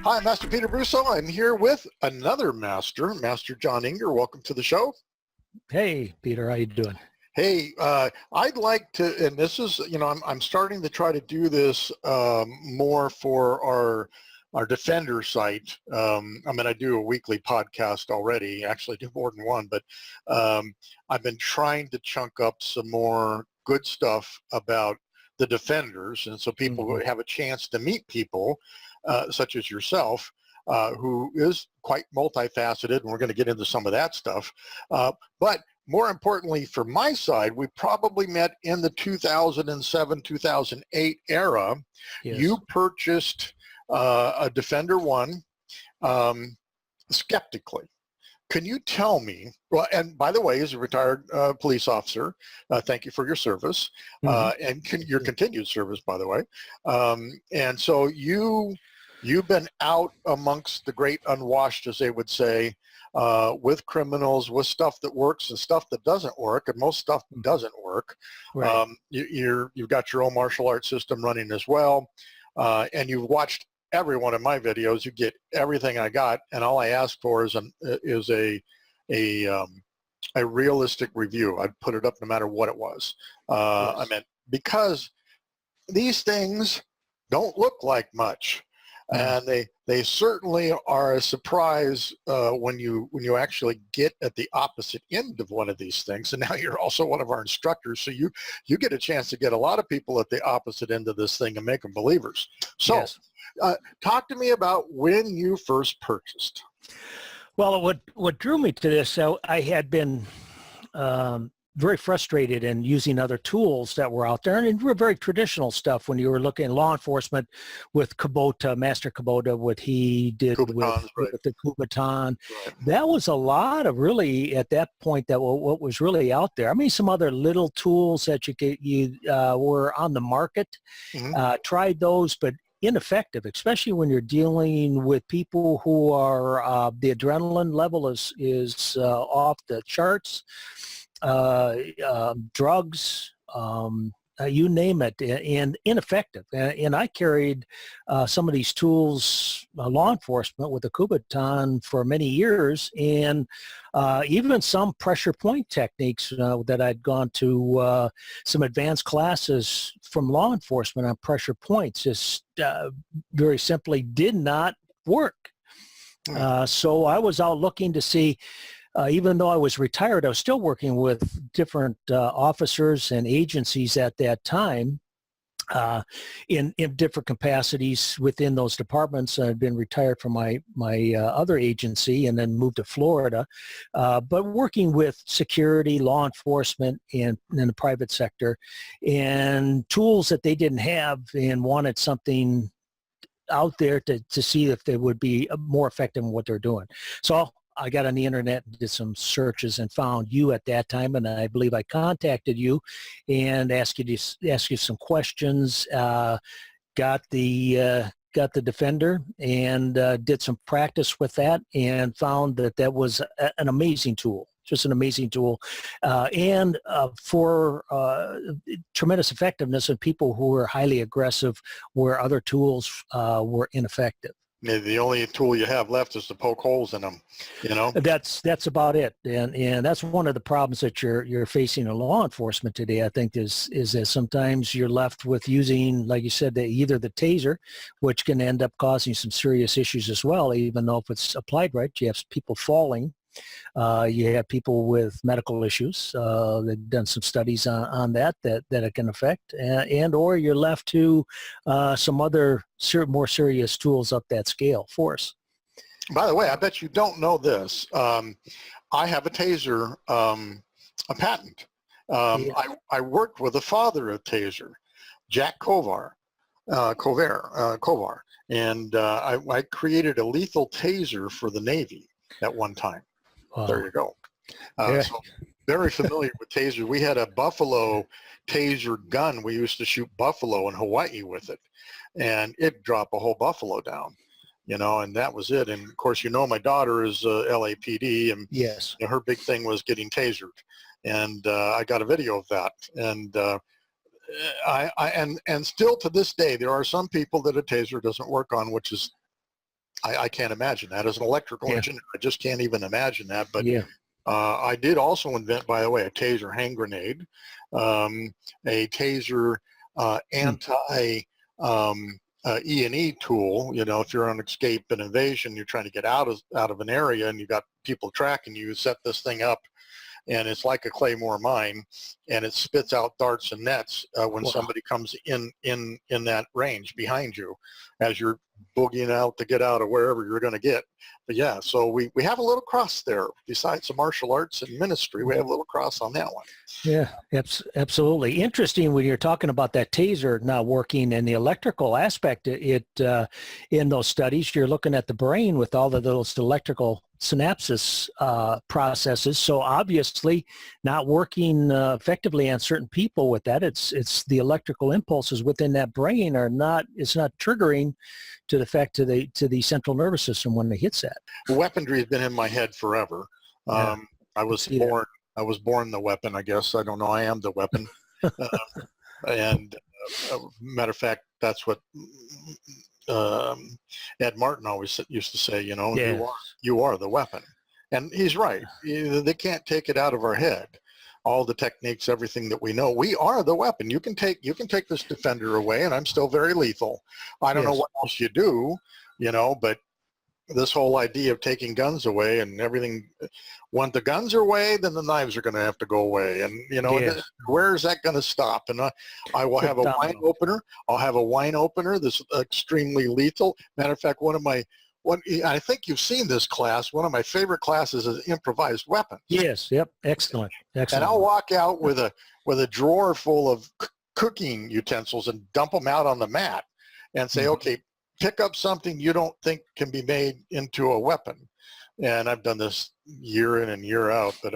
Hi, Master Peter Brusso. I'm here with another master, Master John Enger. Welcome to the show. Hey, Peter, how you doing? Hey, I'd like to, and this is, I'm starting to try to do this more for our Defender site. I do a weekly podcast already, actually do more than one, but I've been trying to chunk up some more good stuff about the Defenders, and so people have a chance to meet people such as yourself, who is quite multifaceted, and we're going to get into some of that stuff. But more importantly, for my side, we probably met in the 2007, 2008 era. Yes. You purchased a Defender 1 skeptically. Can you tell me, well, and by the way, as a retired police officer, thank you for your service and your continued service, by the way. And so you've been out amongst the great unwashed, as they would say, with criminals, with stuff that works and stuff that doesn't work, and most stuff doesn't work. Right. You've got your own martial arts system running as well, and you've watched every one of my videos. You get everything I got, and all I ask for is a realistic review. I'd put it up no matter what it was. Yes. Because these things don't look like much. And they certainly are a surprise when you actually get at the opposite end of one of these things. And now you're also one of our instructors, so you get a chance to get a lot of people at the opposite end of this thing and make them believers. So Yes. Talk to me about when you first purchased. Well, what drew me to this, so I had been very frustrated in using other tools that were out there, and were very traditional stuff when you were looking at law enforcement with Kubota, Master Kubota, what he did with the Kubotan. Right. That was a lot of really, at that point, that what was really out there. I mean, some other little tools that you were on the market, tried those, but ineffective, especially when you're dealing with people who are, the adrenaline level is off the charts. Drugs, you name it, and ineffective. And I carried some of these tools, law enforcement, with the Kubotan for many years, and even some pressure point techniques that I'd gone to some advanced classes from law enforcement on pressure points just very simply did not work. So I was out looking to see, even though I was retired, I was still working with different officers and agencies at that time in different capacities within those departments. I'd been retired from my other agency and then moved to Florida, but working with security, law enforcement, and in the private sector, and tools that they didn't have and wanted something out there to see if they would be more effective in what they're doing. So I got on the internet and did some searches and found you at that time, and I believe I contacted you and asked you some questions. Got the Defender and did some practice with that, and found that was an amazing tool. Just an amazing tool, and for tremendous effectiveness in people who were highly aggressive, where other tools were ineffective. The only tool you have left is to poke holes in them, That's about it, and that's one of the problems that you're facing in law enforcement today. I think is that sometimes you're left with using, like you said, either the taser, which can end up causing some serious issues as well. Even though if it's applied right, you have people falling. You have people with medical issues. They've done some studies on that it can affect, and or you're left to some other more serious tools up that scale for us. By the way, I bet you don't know this. I have a taser, a patent. I worked with the father of taser, Jack Kovar, and I created a lethal taser for the Navy at one time. There you go. So very familiar with taser. We had a Buffalo taser gun. We used to shoot buffalo in Hawaii with it, and it'd drop a whole buffalo down, and that was it. And of course, my daughter is LAPD, and yes, her big thing was getting tasered, and I got a video of that. And and still to this day, there are some people that a taser doesn't work on, which is I can't imagine that as an electrical engineer. I just can't even imagine that. But Yeah. I did also invent, by the way, a taser hand grenade, a taser anti E&E tool. You know, if you're on escape and evasion, you're trying to get out of an area and you got people tracking you, set this thing up, and it's like a claymore mine, and it spits out darts and nets when somebody comes in that range behind you as you're boogieing out to get out of wherever you're going to get. But yeah, so we have a little cross there. Besides the martial arts and ministry, we have a little cross on that one. Yeah, absolutely. Interesting when you're talking about that taser not working and the electrical aspect. It in those studies, you're looking at the brain with all of those electrical synapses processes. So obviously, not working effectively on certain people with that. It's the electrical impulses within that brain are not. It's not triggering to the effect to the central nervous system when it hits that. Weaponry has been in my head forever. Yeah, I was born. I was born the weapon, I guess. I don't know. I am the weapon. And matter of fact, that's what Ed Martin always used to say, you know, you are the weapon. And he's right. They can't take it out of our head. All the techniques, everything that we know, we are the weapon. You can take this defender away and I'm still very lethal. I don't know what else you do, you know, but this whole idea of taking guns away and everything, when the guns are away, then the knives are going to have to go away. And, you know, where is that going to stop? And I will have a wine opener. I'll have a wine opener that's extremely lethal. Matter of fact, I think you've seen this class. One of my favorite classes is improvised weapons. Yes. Yep. Excellent. And I'll walk out with a drawer full of cooking utensils and dump them out on the mat and say, okay, pick up something you don't think can be made into a weapon. And I've done this year in and year out, but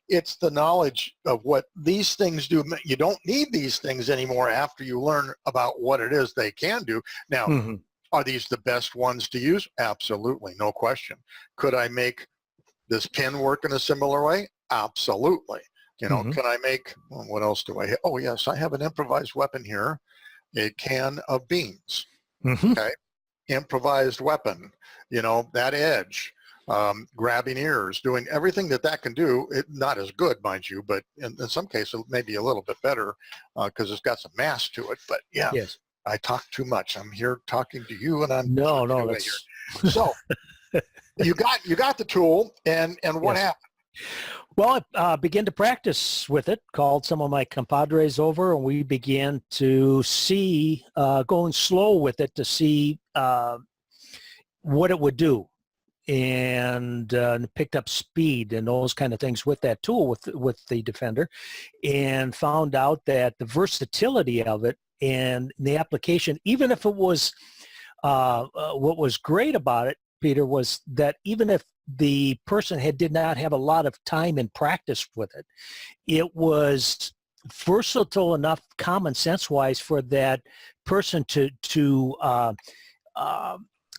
it's the knowledge of what these things do. You don't need these things anymore after you learn about what it is they can do. Now, are these the best ones to use? Absolutely, no question. Could I make this pin work in a similar way? Absolutely. You know, can I make, what else do I have? Oh, yes, I have an improvised weapon here, a can of beans. Okay, improvised weapon, you know, that edge, grabbing ears, doing everything that can do. Not as good, mind you, but in some cases maybe a little bit better because it's got some mass to it. But yeah, I talk too much. I'm here talking to you, and I'm no. That's... So you got the tool, and what happened? Well, I began to practice with it, called some of my compadres over, and we began to see, going slow with it to see what it would do, and picked up speed and those kind of things with that tool, with the Defender, and found out that the versatility of it and the application, even if it was, what was great about it, Peter, was that even if the person did not have a lot of time and practice with it, it was versatile enough, common sense wise, for that person to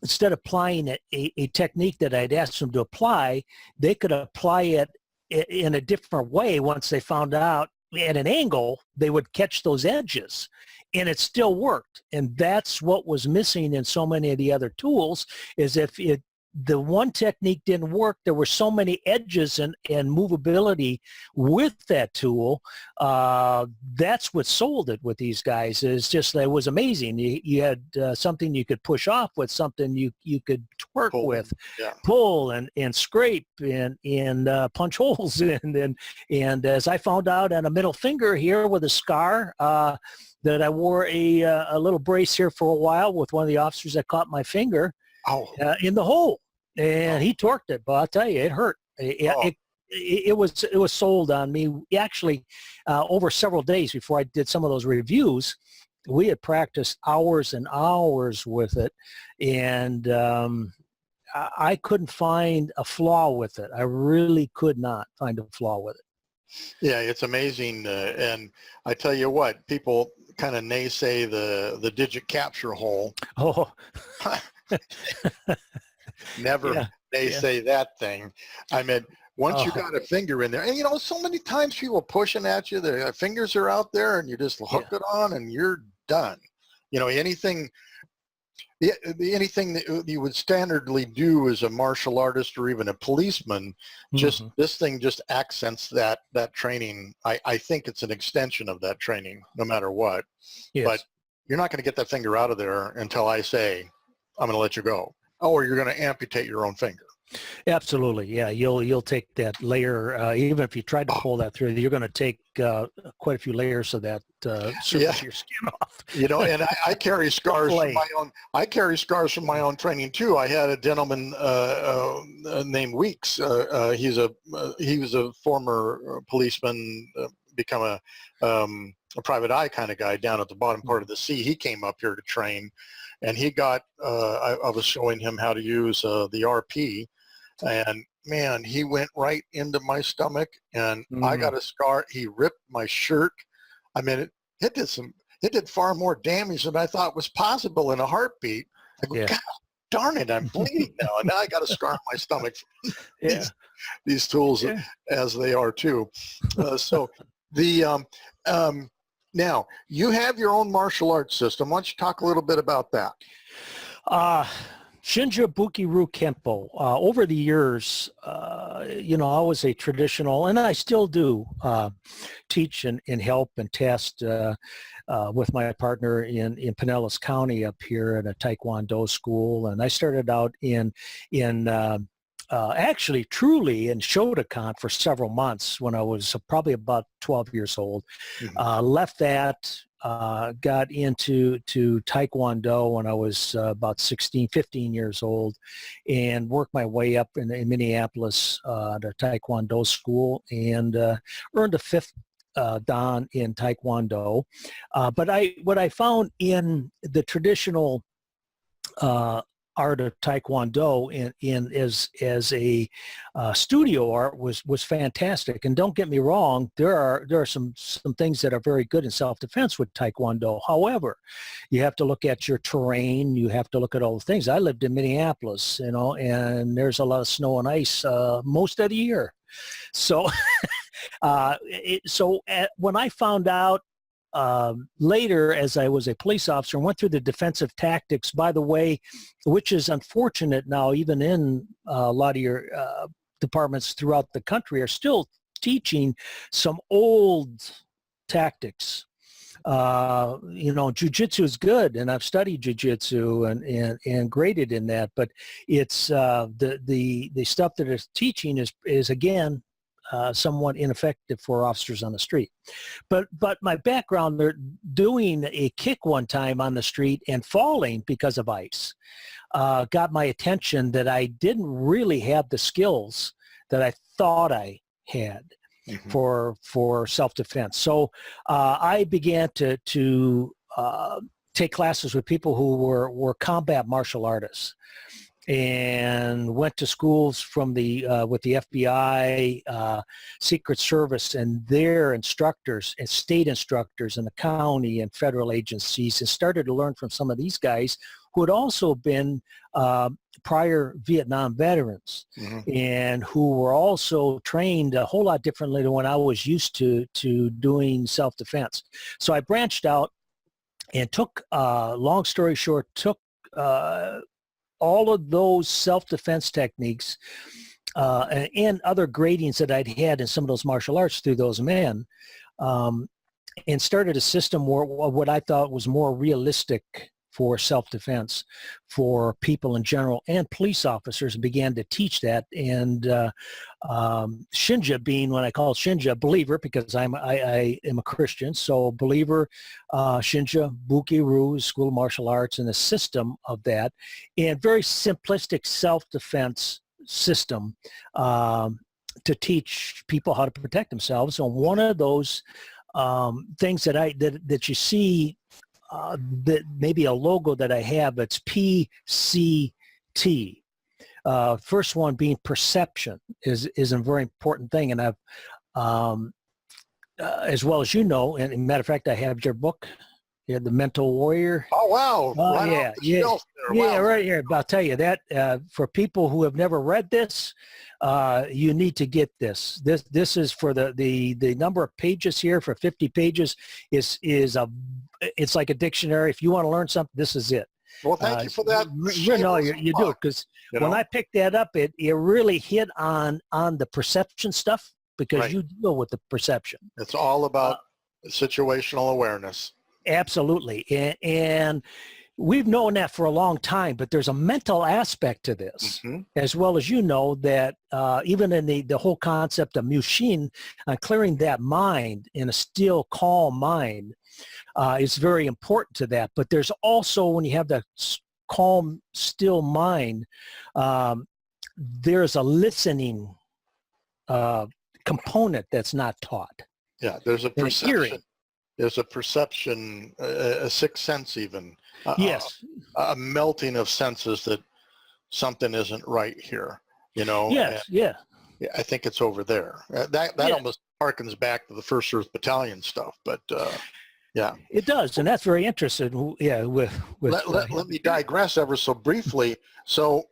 instead of applying a technique that I'd asked them to apply, they could apply it in a different way. Once they found out at an angle, they would catch those edges, and it still worked. And that's what was missing in so many of the other tools, is if the one technique didn't work, there were so many edges and movability with that tool. That's what sold it with these guys. Is just that it was amazing. You had something you could push off with, something you could twerk with, pull and scrape and punch holes in. And as I found out on a middle finger here with a scar, that I wore a little brace here for a while with one of the officers that caught my finger in the hole, and he torqued it. But I'll tell you, it hurt. It was sold on me. Actually, over several days before I did some of those reviews, we had practiced hours and hours with it, and I couldn't find a flaw with it. I really could not find a flaw with it. Yeah, it's amazing. And I tell you what, people kind of naysay the digit capture hole. Oh. Never naysay that thing. I mean, once you got a finger in there, and you know, so many times people pushing at you, their fingers are out there, and you just hook it on, and you're done. You know, anything Yeah, anything that you would standardly do as a martial artist or even a policeman, just this thing just accents that training. I think it's an extension of that training, no matter what. Yes. But you're not going to get that finger out of there until I say, I'm going to let you go. Or you're going to amputate your own finger. Absolutely, yeah. You'll take that layer, even if you tried to pull that through, you're going to take quite a few layers of that surface of your skin off. You know, and I carry scars from my own. I carry scars from my own training too. I had a gentleman named Weeks. He was a former policeman, become a private eye kind of guy down at the bottom part of the sea. He came up here to train, and he got. I was showing him how to use the RP. And man, he went right into my stomach, and I got a scar. He ripped my shirt. I mean, it did far more damage than I thought was possible in a heartbeat. I go, God darn it, I'm bleeding now, and now I got a scar on my stomach. These tools, as they are too. So the now you have your own martial arts system. Why don't you talk a little bit about that? Shinja Bukiru Kempo. Over the years, I was a traditional, and I still do teach and help and test with my partner in Pinellas County up here at a Taekwondo school. And I started out actually truly in Shotokan for several months when I was probably about 12 years old. Left that. Got into Taekwondo when I was about 15 years old, and worked my way up in Minneapolis at a Taekwondo school, and earned a 5th Dan in Taekwondo. But what I found in the traditional art of Taekwondo as a studio art was fantastic. And don't get me wrong, there are some things that are very good in self-defense with Taekwondo. However, you have to look at your terrain. You have to look at all the things. I lived in Minneapolis, and there's a lot of snow and ice most of the year. So, when I found out later, as I was a police officer, and went through the defensive tactics, by the way, which is unfortunate now, even in a lot of your departments throughout the country are still teaching some old tactics. Jiu-jitsu is good, and I've studied jiu-jitsu and graded in that, but it's the stuff that it's teaching is again, somewhat ineffective for officers on the street. But my background, they're doing a kick one time on the street and falling because of ice, got my attention that I didn't really have the skills that I thought I had for self-defense. So I began to take classes with people who were combat martial artists, and went to schools from with the FBI, Secret Service, and their instructors and state instructors in the county and federal agencies, and started to learn from some of these guys who had also been prior Vietnam veterans, and who were also trained a whole lot differently than when I was used to doing self-defense. So I branched out and took, long story short, all of those self-defense techniques and other gradings that I'd had in some of those martial arts through those men, and started a system where what I thought was more realistic for self-defense for people in general, and police officers, and began to teach that. And Shinja being, when I call Shinja, believer, because I am a Christian, so believer, Shinja, Bukiru, School of Martial Arts, and the system of that, and very simplistic self-defense system to teach people how to protect themselves. And one of those things that you see, that maybe a logo that I have, it's PCT. First one being perception is a very important thing. And I've, as well as you know, and matter of fact, I have your book, The Mental Warrior. Oh, wow. Right right here. But I'll tell you that for people who have never read this, you need to get this. This is for the number of pages here, for 50 pages it's like a dictionary. If you want to learn something, this is it. Well, thank you for that. No, you do, because when I picked that up, it really hit on the perception stuff, because you deal with the perception. It's all about situational awareness. Absolutely. And we've known that for a long time, but there's a mental aspect to this, as well as that even in the whole concept of Mushin, clearing that mind in a still, calm mind is very important to that. But there's also, when you have that calm, still mind, there's a listening component that's not taught. Yeah, there's a perception. There's a perception, a sixth sense even. Yes. A melting of senses that something isn't right here, Yes, yeah. I think it's over there. That almost harkens back to the 1st Earth Battalion stuff, but yeah. It does, and that's very interesting. Yeah, let me digress ever so briefly. So,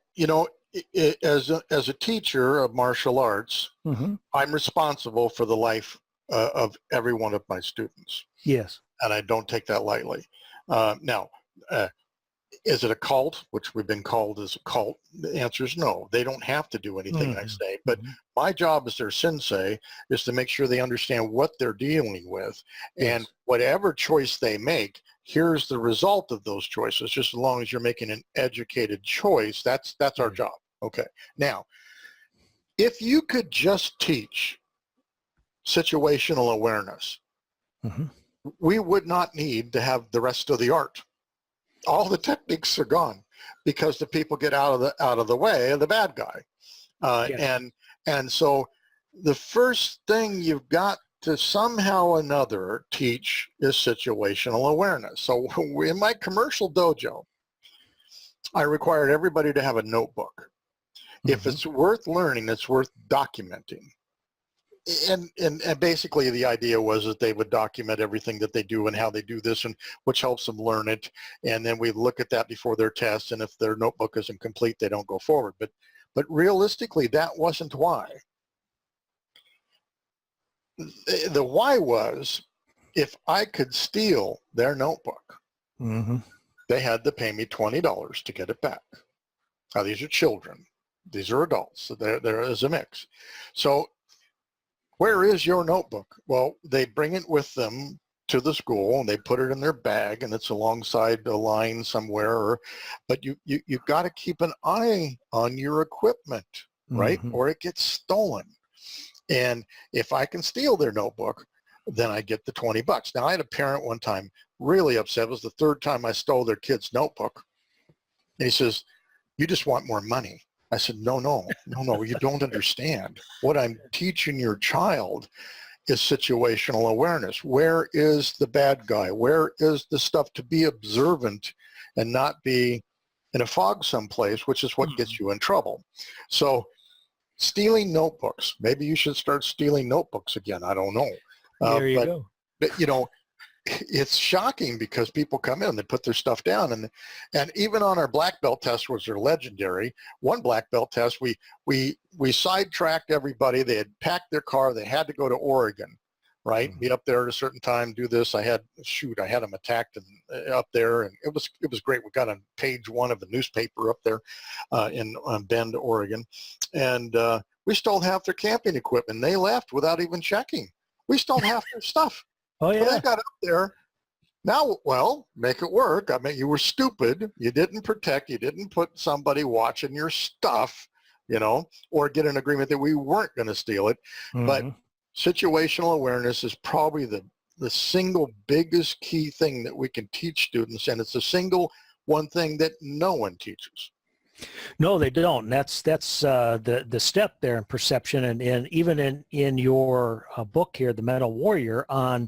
as a teacher of martial arts, I'm responsible for the life of every one of my students. Yes. And I don't take that lightly. Now, is it a cult, which we've been called as a cult? The answer is no. They don't have to do anything I say. But my job as their sensei is to make sure they understand what they're dealing with. And whatever choice they make, here's the result of those choices. Just as long as you're making an educated choice, that's our job. Okay. Now, if you could just teach situational awareness, we would not need to have the rest of the art. All the techniques are gone because the people get out of the way of the bad guy. And so the first thing you've got to somehow or another teach is situational awareness. So in my commercial dojo, I required everybody to have a notebook. If it's worth learning, it's worth documenting. And basically the idea was that they would document everything that they do and how they do this, and which helps them learn it. And then we look at that before their test, and if their notebook isn't complete, they don't go forward. But realistically, that wasn't why. The why was, if I could steal their notebook, they had to pay me $20 to get it back. Now, these are children. These are adults. So there is a mix. So where is your notebook? Well, they bring it with them to the school, and they put it in their bag, and it's alongside a line somewhere. But you've got to keep an eye on your equipment, right? Or it gets stolen. And if I can steal their notebook, then I get the $20. Now, I had a parent one time really upset. It was the 3rd time I stole their kid's notebook. And he says, "You just want more money." I said, no, you don't understand. What I'm teaching your child is situational awareness. Where is the bad guy? Where is the stuff to be observant and not be in a fog someplace, which is what gets you in trouble. So stealing notebooks, maybe you should start stealing notebooks again. I don't know. There you go. But, it's shocking because people come in, they put their stuff down, and even on our black belt tests, which are legendary, one black belt test, we sidetracked everybody. They had packed their car. They had to go to Oregon, right? Be up there at a certain time, do this. I had them attacked up there, and it was great. We got on page 1 of the newspaper up there in Bend, Oregon, and we stole half their camping equipment. They left without even checking. We stole half their stuff. Oh, yeah. Well, they got up there. Now, well, make it work. I mean, you were stupid. You didn't protect. You didn't put somebody watching your stuff, or get an agreement that we weren't going to steal it. But situational awareness is probably the single biggest key thing that we can teach students, and it's the single one thing that no one teaches. No, they don't. That's the step there in perception, and even in your book here, The Mental Warrior, and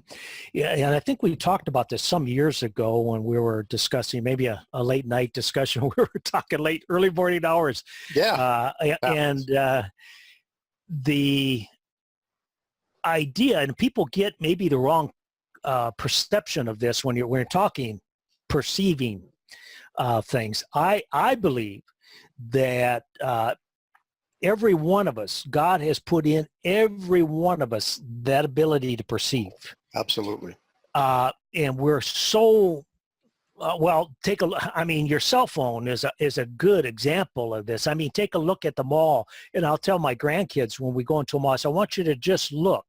I think we talked about this some years ago when we were discussing maybe a late night discussion. We were talking early morning hours. Yeah. And the idea, and people get maybe the wrong perception of this when you're talking perceiving things. I believe that every one of us, God has put in every one of us that ability to perceive. Absolutely. And we're so Well, take a look. I mean, your cell phone is a good example of this. I mean, take a look at the mall, and I'll tell my grandkids when we go into a mall, I want you to just look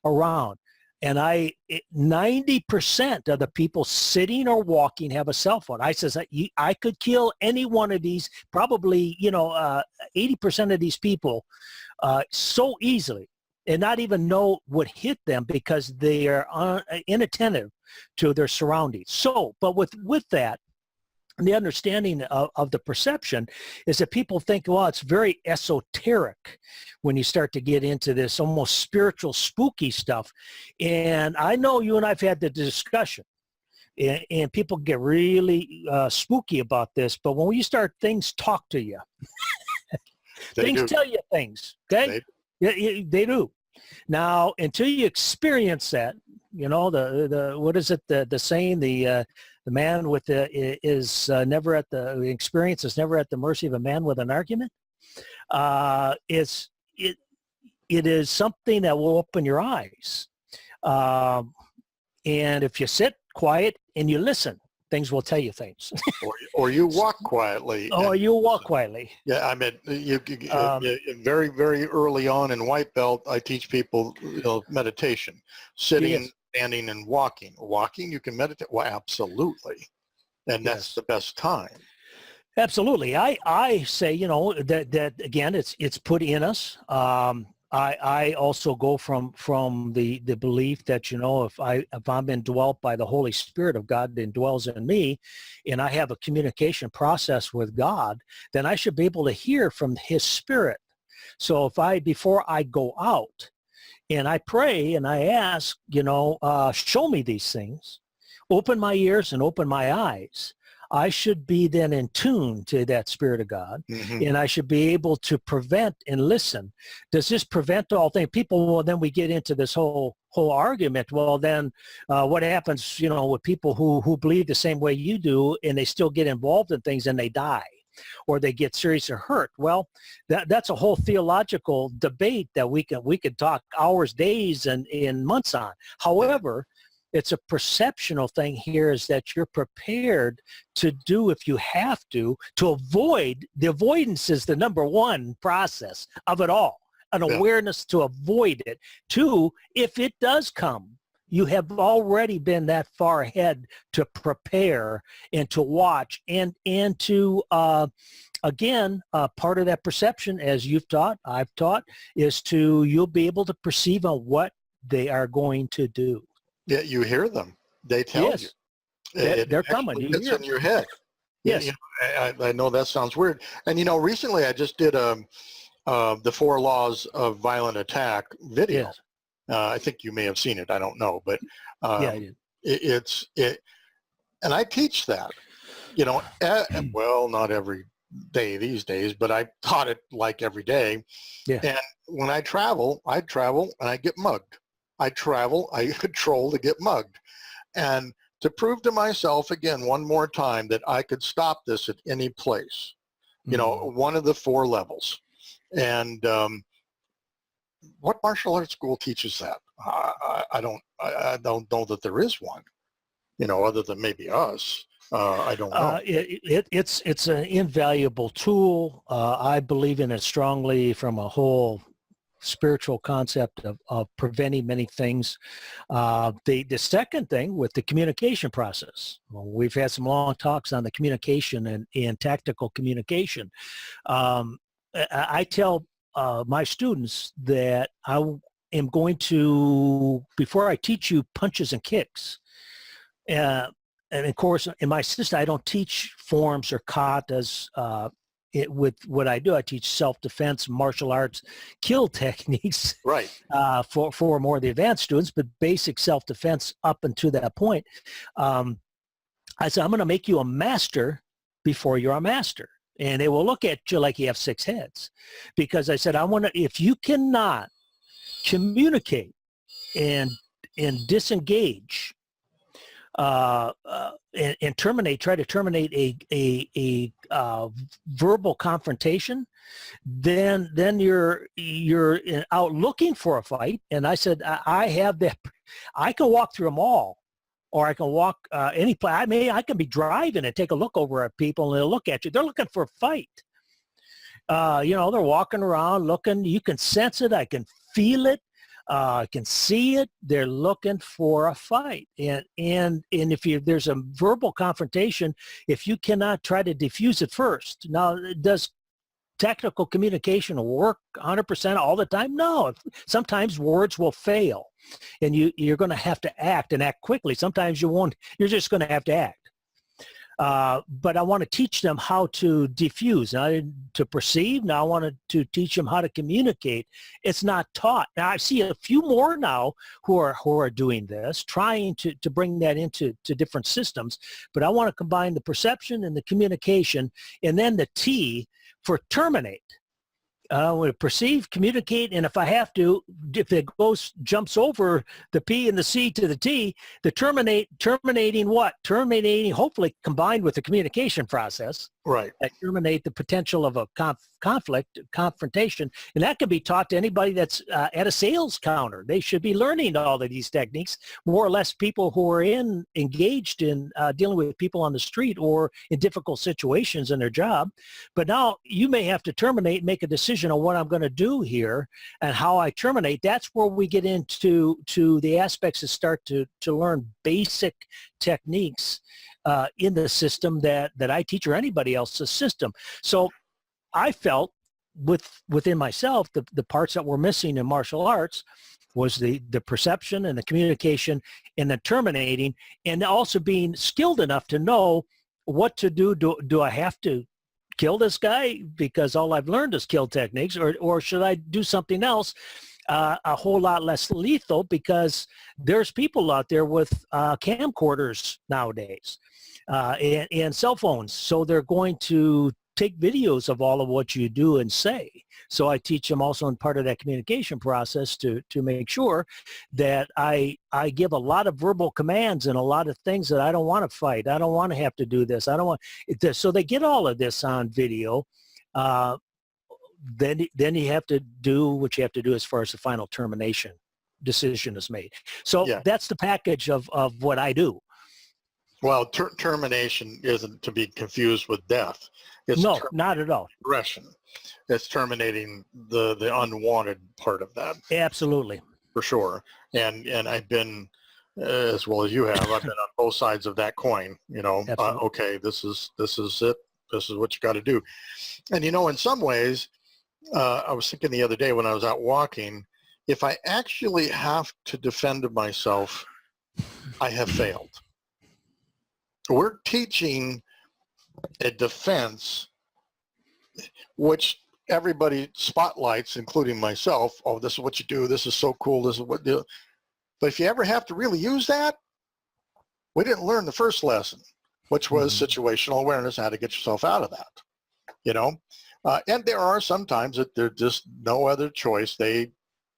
around. And 90% of the people sitting or walking have a cell phone. I says, I could kill any one of these, probably, 80% of these people so easily and not even know what hit them because they are inattentive to their surroundings. So, but with that, the understanding of the perception is that people think, well, it's very esoteric when you start to get into this almost spiritual, spooky stuff. And I know you and I've had the discussion, and people get really spooky about this. But when you start, things talk to you. Things tell you things, okay? They do. Now, until you experience that, the what is it? The saying, the man with is never at the experience is never at the mercy of a man with an argument. It is something that will open your eyes, and if you sit quiet and you listen, things will tell you things. or you walk quietly. Quietly. Yeah, I mean, very, very early on in White Belt, I teach people, meditation, sitting, standing, and walking. Walking, you can meditate. Well, absolutely, and that's the best time. Absolutely, I say, that again, it's put in us. I also go from the belief that, if I'm indwelt by the Holy Spirit of God that dwells in me, and I have a communication process with God, then I should be able to hear from His Spirit. So before I go out and I pray and I ask, show me these things, open my ears and open my eyes, I should be then in tune to that Spirit of God, and I should be able to prevent and listen. Does this prevent all things? People, well, then we get into this whole argument. Well, then what happens, with people who believe the same way you do, and they still get involved in things and they die, or they get seriously hurt? Well, that's a whole theological debate that we could talk hours, days, and months on. However, it's a perceptional thing here, is that you're prepared to do, if you have to avoid. The avoidance is the number one process of it all, an awareness to avoid it. Two, if it does come, you have already been that far ahead to prepare and to watch and to, again, part of that perception, as you've taught, I've taught, is you'll be able to perceive on what they are going to do. Yeah, you hear them. They tell you. They're coming. It's in your head. Yes. I know that sounds weird. And, recently I just did the 4 Laws of Violent Attack video. Yes. I think you may have seen it. I don't know. But I did. And I teach that, well, not every day these days, but I taught it like every day. Yeah. And when I travel and I get mugged. I patrol to get mugged. And to prove to myself again, one more time, that I could stop this at any place, one of the 4 levels. And what martial arts school teaches that? I don't know that there is one, other than maybe us. I don't know. It's an invaluable tool. I believe in it strongly from a whole spiritual concept of preventing many things. The second thing with the communication process, we've had some long talks on the communication and tactical communication. I tell my students that I am going to, before I teach you punches and kicks, and of course in my system I don't teach forms or katas. With what I do, I teach self-defense, martial arts, kill techniques, right? For more of the advanced students, but basic self-defense up until that point. I said, I'm going to make you a master before you're a master, and they will look at you like you have 6 heads, because I said, if you cannot communicate and disengage and try to terminate a verbal confrontation, then you're out looking for a fight. And I said, I have that. I can walk through them all, or I can walk any place. I can be driving and take a look over at people, and they'll look at you. They're looking for a fight. They're walking around looking. You can sense it. I can feel it. I can see it. They're looking for a fight. And if there's a verbal confrontation, if you cannot try to diffuse it first. Now, does technical communication work 100% all the time? No. Sometimes words will fail, and you're going to have to act, and act quickly. Sometimes you won't. You're just going to have to act. But I want to teach them how to diffuse, not to perceive. Now I want to teach them how to communicate. It's not taught. Now I see a few more now who are doing this, trying to bring that into different systems. But I want to combine the perception and the communication, and then the T for terminate. We perceive, communicate, and if I have to, if it jumps over the P and the C to the T, the terminating what? Terminating, hopefully combined with the communication process. Right. That terminate the potential of a conflict, confrontation, and that can be taught to anybody that's at a sales counter. They should be learning all of these techniques, more or less people who are engaged in dealing with people on the street or in difficult situations in their job. But now you may have to terminate, make a decision on what I'm going to do here and how I terminate. That's where we get into the aspects that start to learn basic techniques in the system that I teach, or anybody else's system. So I felt within myself, the parts that were missing in martial arts was the perception and the communication and the terminating, and also being skilled enough to know what to do. Do I have to kill this guy because all I've learned is kill techniques, or should I do something else a whole lot less lethal, because there's people out there with camcorders nowadays and cell phones. So they're going to take videos of all of what you do and say. So I teach them also in part of that communication process to make sure that I give a lot of verbal commands and a lot of things that I don't want to fight. I don't want to have to do this. I don't want this. So they get all of this on video. Then you have to do what you have to do as far as the final termination decision is made. So that's the package of what I do. Well, termination isn't to be confused with death. It's no, not at all. Aggression. It's terminating the unwanted part of that. Absolutely. For sure. And I've been, as well as you have, I've been on both sides of that coin. Okay, this is it. This is what you got to do. And in some ways, I was thinking the other day when I was out walking, if I actually have to defend myself, I have failed. We're teaching a defense, which everybody spotlights, including myself. Oh, this is what you do. This is so cool. This is what do. But if you ever have to really use that, we didn't learn the first lesson, which was situational awareness, how to get yourself out of that. And there are some times that there's just no other choice. They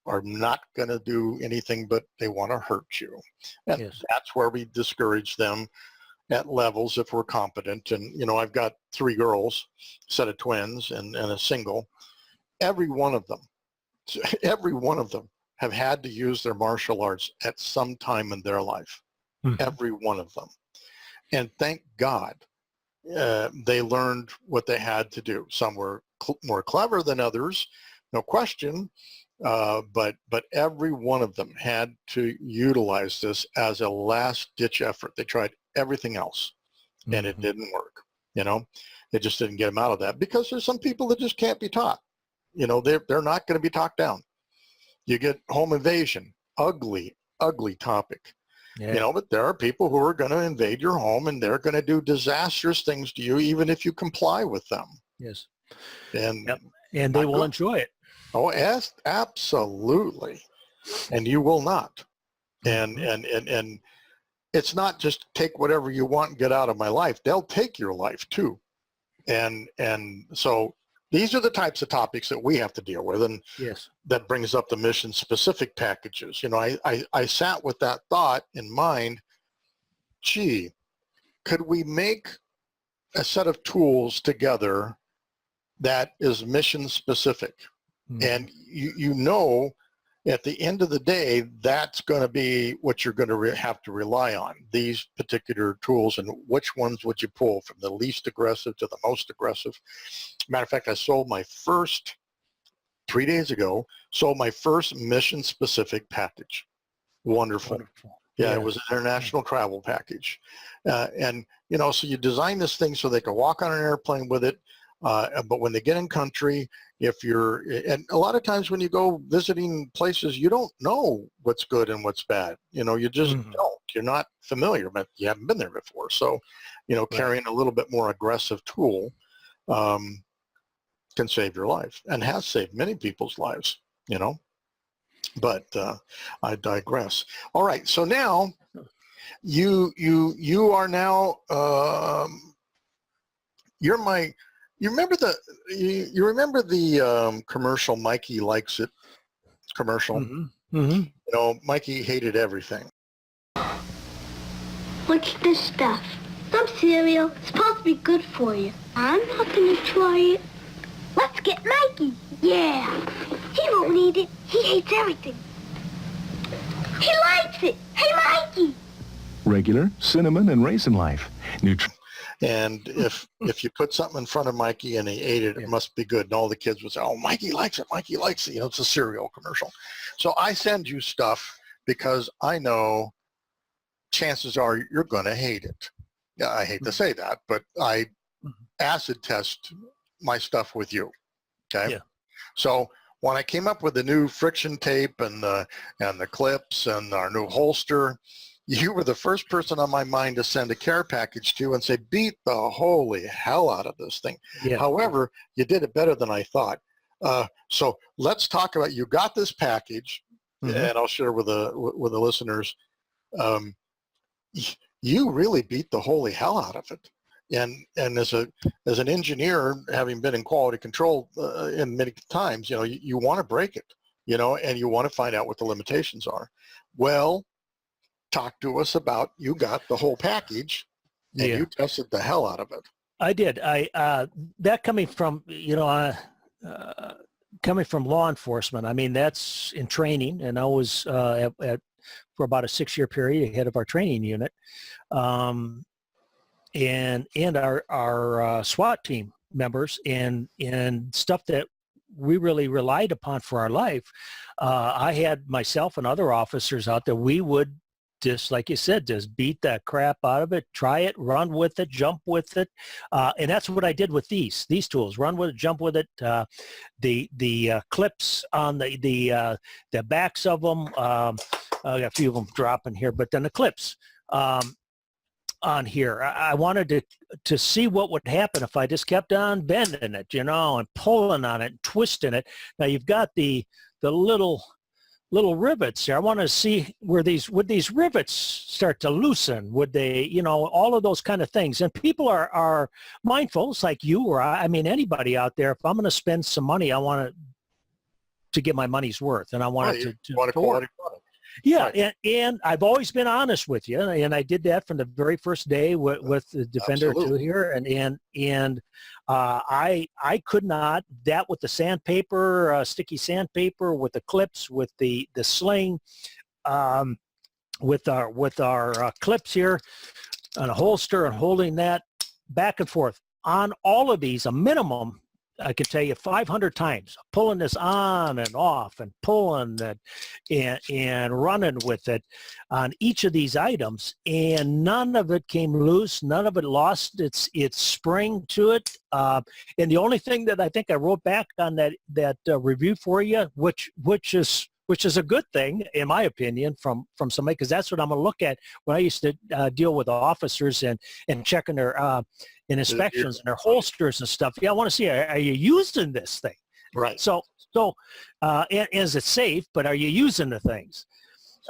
are not going to do anything, but they want to hurt you. And that's where we discourage them at levels if we're competent. And, I've got 3 girls, a set of twins and a single. Every one of them have had to use their martial arts at some time in their life. Every one of them. And thank God they learned what they had to do. Some were more clever than others, no question. But every one of them had to utilize this as a last-ditch effort. They tried everything else, and it didn't work. It just didn't get them out of that, because there's some people that just can't be taught. They're not going to be talked down. You get home invasion, ugly topic. But there are people who are going to invade your home, and they're going to do disastrous things to you, even if you comply with them. Yes. And they will enjoy it. Oh, yes, absolutely. And you will not. And it's not just take whatever you want and get out of my life. They'll take your life too. And so these are the types of topics that we have to deal with. And that brings up the mission specific packages. I sat with that thought in mind. Gee, could we make a set of tools together that is mission specific? And at the end of the day, that's going to be what you're going to have to rely on, these particular tools, and which ones would you pull from the least aggressive to the most aggressive. Matter of fact, I sold my first, 3 days ago, sold my first mission-specific package. Wonderful. Yeah, it was an international travel package. And, so you design this thing so they can walk on an airplane with it. But when they get in country, and a lot of times when you go visiting places, you don't know what's good and what's bad. You just don't. You're not familiar, but you haven't been there before. So, carrying a little bit more aggressive tool can save your life, and has saved many people's lives, But I digress. All right, so now you are now you remember the commercial, Mikey Likes It commercial? Mikey hated everything. What's this stuff? Some cereal. It's supposed to be good for you. I'm not going to try it. Let's get Mikey. Yeah. He won't eat it. He hates everything. He likes it. Hey, Mikey. Regular, cinnamon, and raisin life. And if you put something in front of Mikey and he ate it, it must be good. And all the kids would say, oh, Mikey likes it. Mikey likes it. It's a cereal commercial. So I send you stuff because I know chances are you're going to hate it. Yeah, I hate to say that, but I acid test my stuff with you. Okay. Yeah. So when I came up with the new friction tape and the clips and our new holster, you were the first person on my mind to send a care package to and say, beat the holy hell out of this thing. Yeah. However, you did it better than I thought. So let's talk about, you got this package, and I'll share with the listeners. You really beat the holy hell out of it. And as an engineer, having been in quality control in many times, you want to break it, and you want to find out what the limitations are. Well, talk to us about, you got the whole package and you tested the hell out of it. I did. That coming from, coming from law enforcement, I mean, that's in training, and I was for about a 6-year period head of our training unit. And our SWAT team members and stuff that we really relied upon for our life. I had myself and other officers out there, we would just, like you said, just beat the crap out of it, try it, run with it, jump with it. And that's what I did with these tools, run with it, jump with it. The clips on the backs of them, I got a few of them dropping here, but then the clips on here, I wanted to see what would happen if I just kept on bending it, and pulling on it and twisting it. Now you've got the little rivets here. I want to see would these rivets start to loosen? Would they, all of those kind of things. And people are mindful. It's like you or I mean, anybody out there, if I'm going to spend some money, I want to get my money's worth, and I want it to want a quality product. Yeah, right. and I've always been honest with you, and I did that from the very first day with the Defender 2 here, and I could not, that with the sandpaper, sticky sandpaper, with the clips, with the sling, with our clips here, on a holster, and holding that back and forth on all of these, a minimum, I can tell you 500 times, pulling this on and off and pulling it and running with it on each of these items. And none of it came loose. None of it lost its spring to it. And the only thing that I think I wrote back on that review for you, which is a good thing, in my opinion, from somebody, because that's what I'm going to look at when I used to deal with officers and checking their inspections and their holsters and stuff. Yeah, I want to see, are you using this thing? Right. So and is it safe, but are you using the things?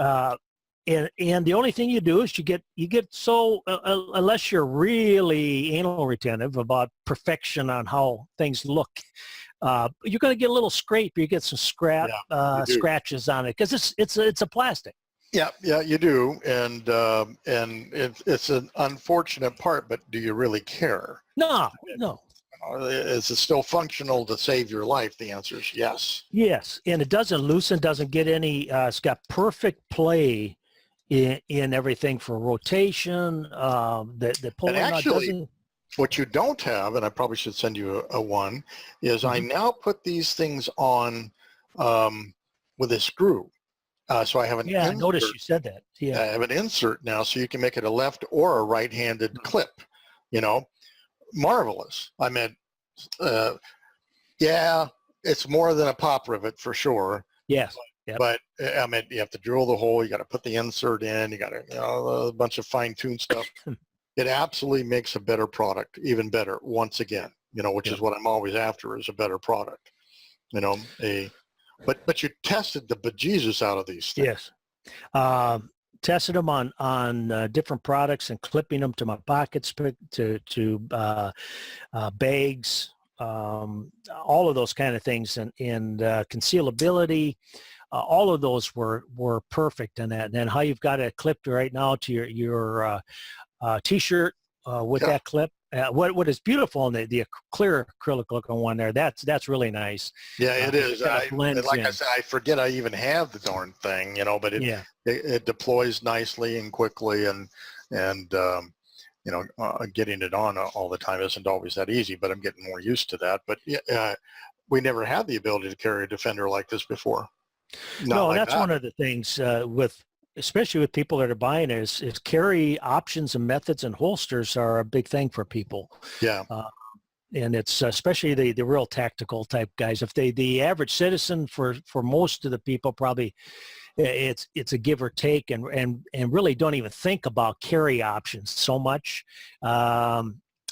And the only thing you do is you get so, unless you're really anal retentive about perfection on how things look, you're going to get a little scrape. You get some scratches on it because it's a plastic. Yeah, you do, and it's an unfortunate part. But do you really care? No. Is it still functional to save your life? The answer is yes. Yes, and it doesn't loosen, doesn't get any. It's got perfect play in everything for rotation. The pulling And out actually, doesn't. what you don't have, and I probably should send you a one, is I now put these things on with a screw. So I have an Yeah, I insert. noticed you said that. I Yeah, have an insert now, so you can make it a left or a right-handed clip. You know, marvelous. I mean, yeah, it's more than a pop rivet for sure. yes. Yep. But I mean, you have to drill the hole. You got to put the insert in. You got to, a bunch of fine-tuned stuff. It absolutely makes a better product, even better. Once again, which is what I'm always after, is a better product. But you tested the bejesus out of these things. Yes. Tested them on different products and clipping them to my pockets, to bags, all of those kind of things, and concealability. All of those were perfect in that. And then how you've got it clipped right now to your T-shirt with that clip. What is beautiful in the clear acrylic looking one there, that's really nice. Yeah, it is. I said, I forget I even have the darn thing, but it deploys nicely and quickly, and getting it on all the time isn't always that easy, but I'm getting more used to that. But we never had the ability to carry a Defender like this before. No, that's one of the things especially with people that are buying it, is carry options and methods and holsters are a big thing for people. Yeah. And it's especially the real tactical type guys. If the average citizen, for most of the people, probably it's a give or take, and really don't even think about carry options so much.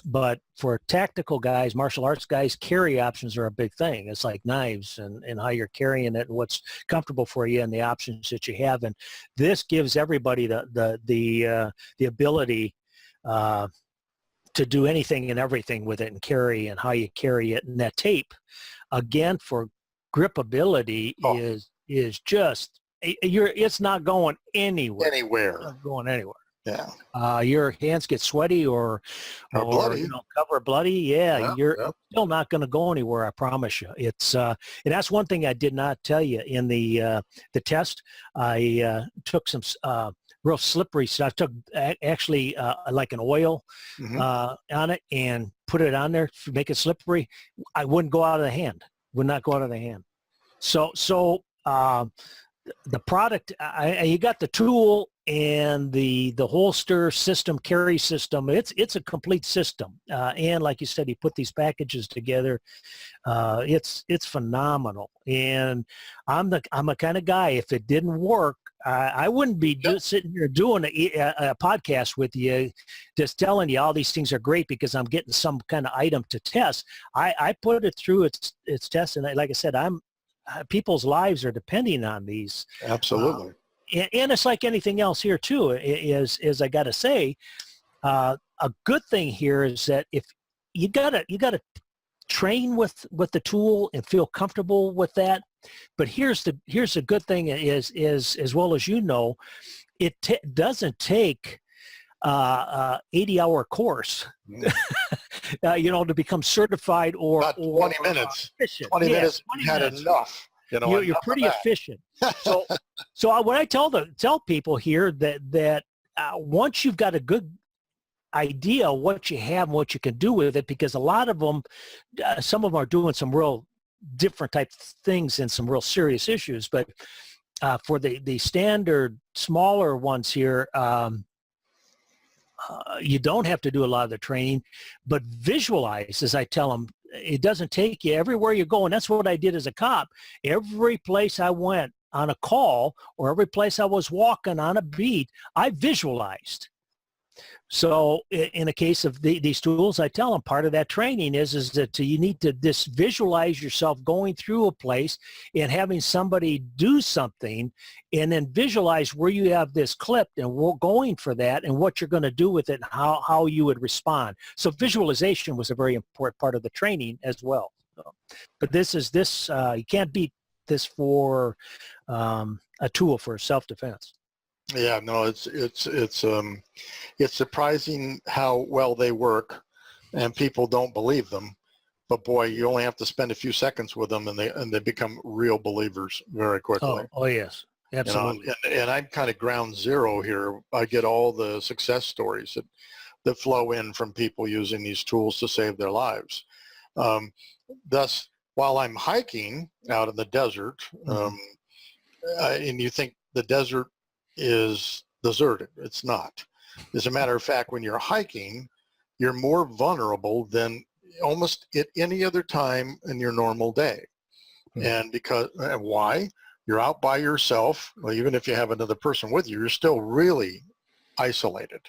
But for tactical guys, martial arts guys, carry options are a big thing. It's like knives and how you're carrying it and what's comfortable for you and the options that you have. And this gives everybody the ability to do anything and everything with it and carry, and how you carry it. And that tape, again, for gripability is just, it's not going anywhere. It's not going anywhere. Yeah. Your hands get sweaty or bloody. Cover bloody. Yeah, you're still not going to go anywhere. I promise you. It's and that's one thing I did not tell you in the test. I took some real slippery stuff. I took actually like an oil on it and put it on there to make it slippery. I wouldn't go out of the hand. Would not go out of the hand. So the product, you got the tool and the holster system, carry system. It's a complete system. And like you said, you put these packages together. It's phenomenal. And I'm a kind of guy, if it didn't work, I wouldn't be sitting here doing a podcast with you, just telling you all these things are great because I'm getting some kind of item to test. I put it through its test, and like I said, people's lives are depending on these. Absolutely. And it's like anything else here too, is I got to say, a good thing here is that if you gotta train with the tool and feel comfortable with that. But here's the good thing is as well as it doesn't take 80-hour course, to become certified or about 20 minutes. Efficient. 20 minutes 20 had minutes. enough. You're pretty efficient. So when I tell people here that once you've got a good idea what you have and what you can do with it, because a lot of them, some of them are doing some real different type things and some real serious issues, but for the standard smaller ones here, you don't have to do a lot of the training, but visualize, as I tell them. It doesn't take you everywhere you go, and that's what I did as a cop. Every place I went on a call or every place I was walking on a beat, I visualized. So in the case of these tools, I tell them part of that training is that you need to just visualize yourself going through a place and having somebody do something, and then visualize where you have this clipped and we're going for that and what you're going to do with it and how you would respond. So visualization was a very important part of the training as well. But you can't beat this for a tool for self-defense. Yeah, no, it's surprising how well they work, and people don't believe them. but boy, you only have to spend a few seconds with them, and they become real believers very quickly. Oh yes, absolutely. And I'm kind of ground zero here. I get all the success stories that flow in from people using these tools to save their lives. Thus, while I'm hiking out in the desert, and you think the desert is deserted, it's not. As a matter of fact, when you're hiking, you're more vulnerable than almost at any other time in your normal day. And why? You're out by yourself. Well, even if you have another person with you, you're still really isolated.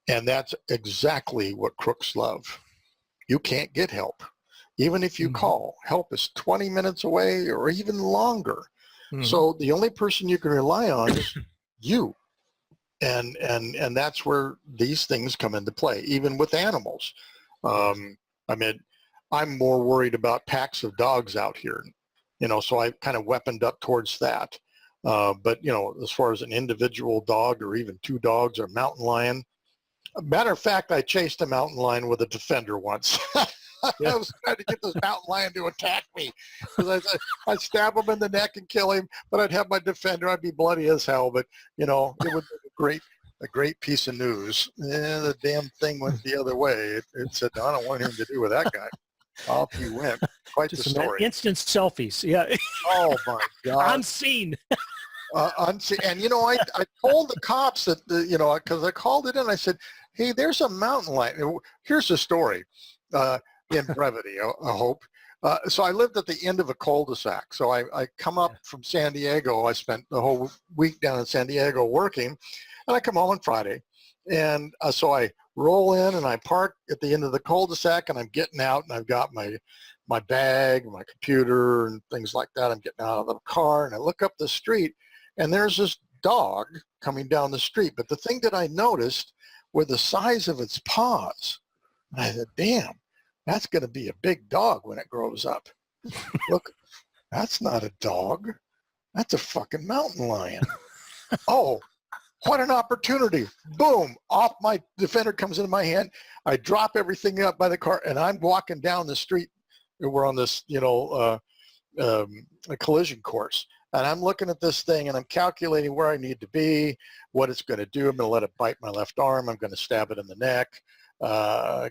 And that's exactly what crooks love. You can't get help. Even if you call, help is 20 minutes away or even longer. So the only person you can rely on is you. And that's where these things come into play, even with animals. I mean, I'm more worried about packs of dogs out here, so I kind of weaponed up towards that. But, as far as an individual dog or even two dogs or a mountain lion, matter of fact, I chased a mountain lion with a defender once. Yeah. I was trying to get this mountain lion to attack me. I'd stab him in the neck and kill him, but I'd have my defender. I'd be bloody as hell, but, it would be a great piece of news. The damn thing went the other way. It said, no, I don't want anything to do with that guy. Off he went. Quite Just the story. Instant selfies. Yeah. Oh, my God. Unseen. Unseen. And, I told the cops that, because I called it in. I said, hey, there's a mountain lion. Here's the story. In brevity, I hope. So I lived at the end of a cul-de-sac. So I come up from San Diego. I spent the whole week down in San Diego working, and I come home on Friday. And so I roll in and I park at the end of the cul-de-sac, and I'm getting out, and I've got my bag, my computer, and things like that. I'm getting out of the car, and I look up the street, and there's this dog coming down the street. But the thing that I noticed were the size of its paws. And I said, damn. That's going to be a big dog when it grows up. Look, that's not a dog. That's a fucking mountain lion. Oh, what an opportunity. Boom, off my defender comes into my hand. I drop everything up by the car, and I'm walking down the street. We're on this, a collision course. And I'm looking at this thing, and I'm calculating where I need to be, what it's going to do. I'm going to let it bite my left arm. I'm going to stab it in the neck.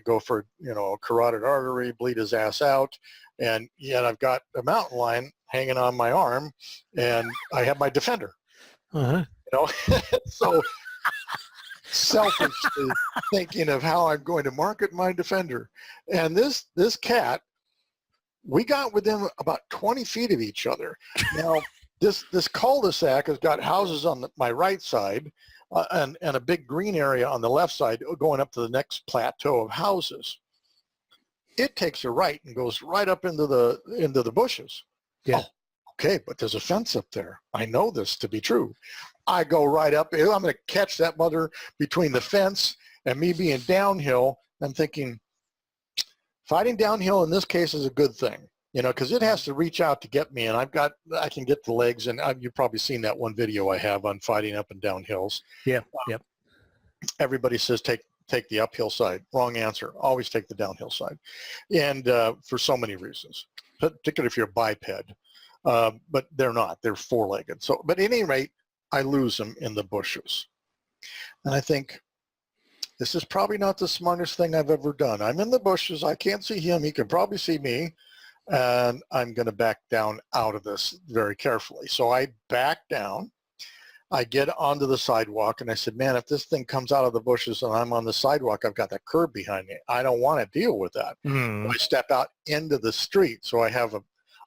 Go for, a carotid artery, bleed his ass out. And yet I've got a mountain lion hanging on my arm, and I have my defender. So selfishly thinking of how I'm going to market my defender. And this cat, we got within about 20 feet of each other. Now, this cul-de-sac has got houses on my right side, and a big green area on the left side going up to the next plateau of houses. It takes a right and goes right up into the bushes. Yeah. Oh, okay, but there's a fence up there. I know this to be true. I go right up. I'm going to catch that mother between the fence and me being downhill. I'm thinking, fighting downhill in this case is a good thing. Because it has to reach out to get me, and I can get the legs, and you've probably seen that one video I have on fighting up and down hills. Yeah, yep. Everybody says take the uphill side. Wrong answer. Always take the downhill side, and for so many reasons, particularly if you're a biped. But they're not. They're four-legged. So, but at any rate, I lose them in the bushes, and I think, this is probably not the smartest thing I've ever done. I'm in the bushes. I can't see him. He can probably see me. And I'm going to back down out of this very carefully. So I back down. I get onto the sidewalk, and I said, man, if this thing comes out of the bushes and I'm on the sidewalk, I've got that curb behind me. I don't want to deal with that. I step out into the street, so I have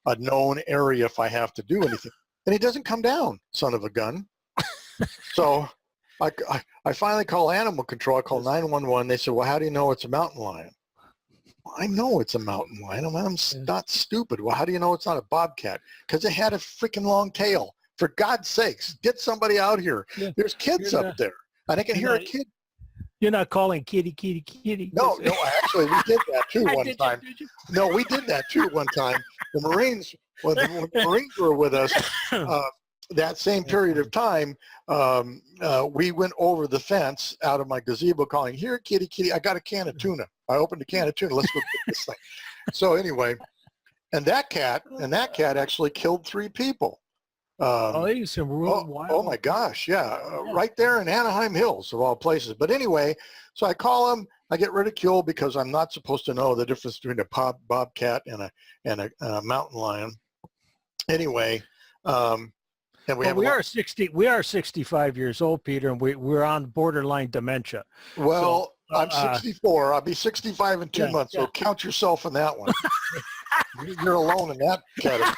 a known area if I have to do anything. And he doesn't come down, son of a gun. So I finally call animal control. I call 911. They said, well, how do you know it's a mountain lion? I know it's a mountain lion. I'm not stupid. Well, how do you know it's not a bobcat? Because it had a freaking long tail. For God's sakes, get somebody out here. Yeah. There's kids up there. And I can hear a kid. You're not calling kitty, kitty, kitty. No, actually, we did that too one time. No, we did that too one time. The Marines, when the Marines were with us, that same period of time, we went over the fence out of my gazebo calling, here, kitty, kitty, I got a can of tuna. I opened a can of tuna. Let's go get this thing. So anyway, and that cat actually killed 3 people. Oh, these some real wild. Oh my gosh, yeah, right there in Anaheim Hills of all places. But anyway, so I call him. I get ridiculed because I'm not supposed to know the difference between a bobcat and a mountain lion. Anyway, and We are 65 years old, Peter, and we're on borderline dementia. Well, So, I'm 64. I'll be 65 in 2 months. So count yourself in that one. You're alone in that category.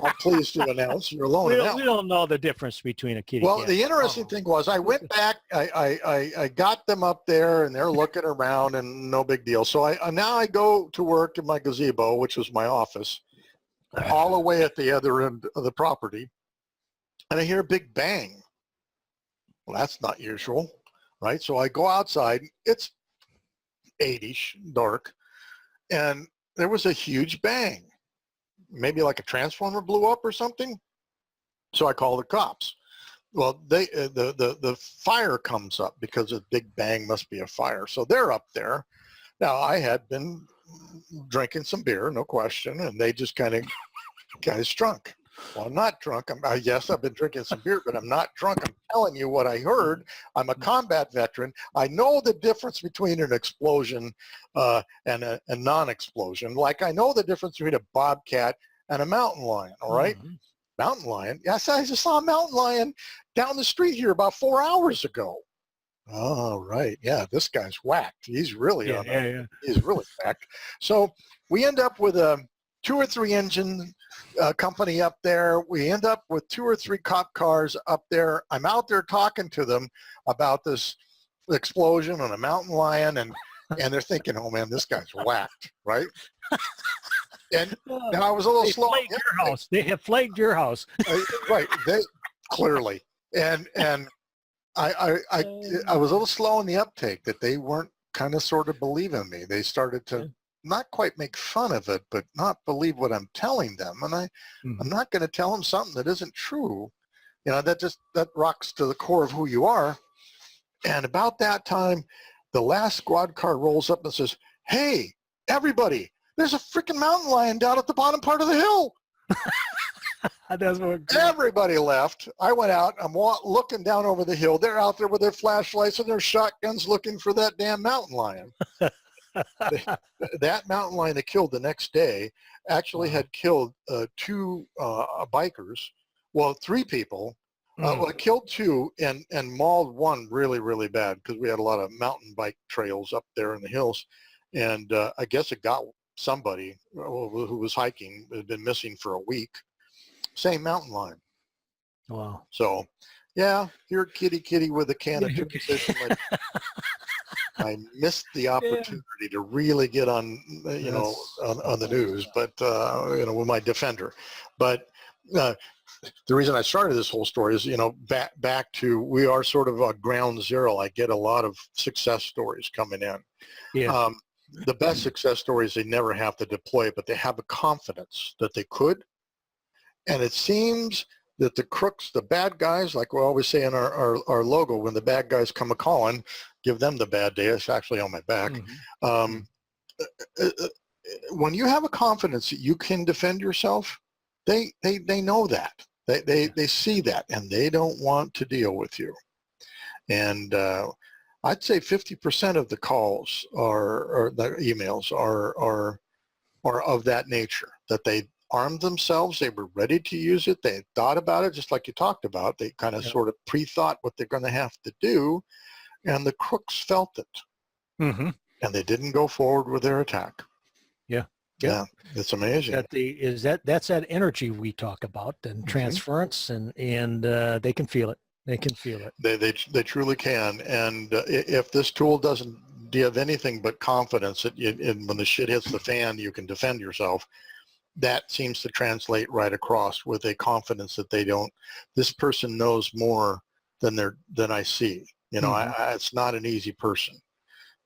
I'm pleased to announce you're alone in that one. We don't know the difference between a kitty Well, cat. the interesting thing was I went back, I got them up there and they're looking around and no big deal. So now I go to work in my gazebo, which was my office, all the way at the other end of the property. And I hear a big bang. Well, that's not usual, right? So I go outside. It's 8-ish, dark. And there was a huge bang. Maybe like a transformer blew up or something. So I call the cops. Well, the fire comes up because a big bang must be a fire. So they're up there. Now I had been drinking some beer, no question, and they just kind of guys drunk. Well, I'm not drunk. Yes, I've been drinking some beer, but I'm not drunk. I'm telling you what I heard. I'm a combat veteran. I know the difference between an explosion and a non-explosion. Like I know the difference between a bobcat and a mountain lion, all right? Mm-hmm. Mountain lion? Yes, I just saw a mountain lion down the street here about 4 hours ago. Oh, right. Yeah, this guy's whacked. He's really he's really whacked. So we end up with a 2 or 3 engine company up there. We end up with 2 or 3 cop cars up there. I'm out there talking to them about this explosion on a mountain lion, and they're thinking, oh man, this guy's whacked, right? And I was a little slow. They have flagged your house. Right. They clearly. And I was a little slow in the uptake that they weren't kind of sort of believing me. They started to not quite make fun of it, but not believe what I'm telling them. And I'm not going to tell them something that isn't true. You know, that rocks to the core of who you are. And about that time, the last squad car rolls up and says, hey, everybody, there's a freaking mountain lion down at the bottom part of the hill. Everybody left. I went out. I'm looking down over the hill. They're out there with their flashlights and their shotguns looking for that damn mountain lion. That mountain lion they killed the next day actually had killed 2 bikers. Well, 3 people. Well, it killed 2 and mauled 1 really, really bad because we had a lot of mountain bike trails up there in the hills. And I guess it got somebody who was hiking, had been missing for a week. Same mountain lion. Wow. So, yeah, here kitty with a can of chicken. I missed the opportunity to really get on, on the news, but, with my defender. But the reason I started this whole story is, back to, we are sort of ground zero. I get a lot of success stories coming in. Yeah. The best success stories, they never have to deploy, but they have a confidence that they could. And it seems that the crooks, the bad guys, like we always say in our logo, when the bad guys come a-calling, give them the bad day. It's actually on my back. When you have a confidence that you can defend yourself, they know that. They see that, and they don't want to deal with you. And I'd say 50% of the calls or the emails are of that nature, that they armed themselves, they were ready to use it, they had thought about it, just like you talked about. They kind of sort of pre-thought what they're going to have to do, and the crooks felt it. And they didn't go forward with their attack. Yeah, it's amazing. That's that energy we talk about, and transference, and they can feel it. They can feel it. They truly can. And if this tool doesn't give anything but confidence that when the shit hits the fan, you can defend yourself, that seems to translate right across with a confidence that this person knows more than I see. It's not an easy person,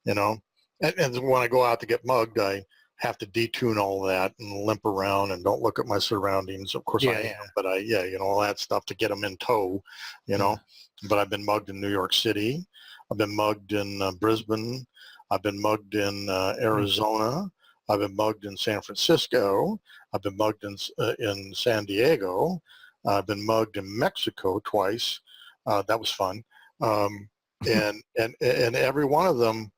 and when I go out to get mugged, I have to detune all that and limp around and don't look at my surroundings. Of course I am, but all that stuff to get them in tow, but I've been mugged in New York City. I've been mugged in Brisbane. I've been mugged in Arizona. I've been mugged in San Francisco. I've been mugged in San Diego. I've been mugged in Mexico twice. That was fun. And every one of them,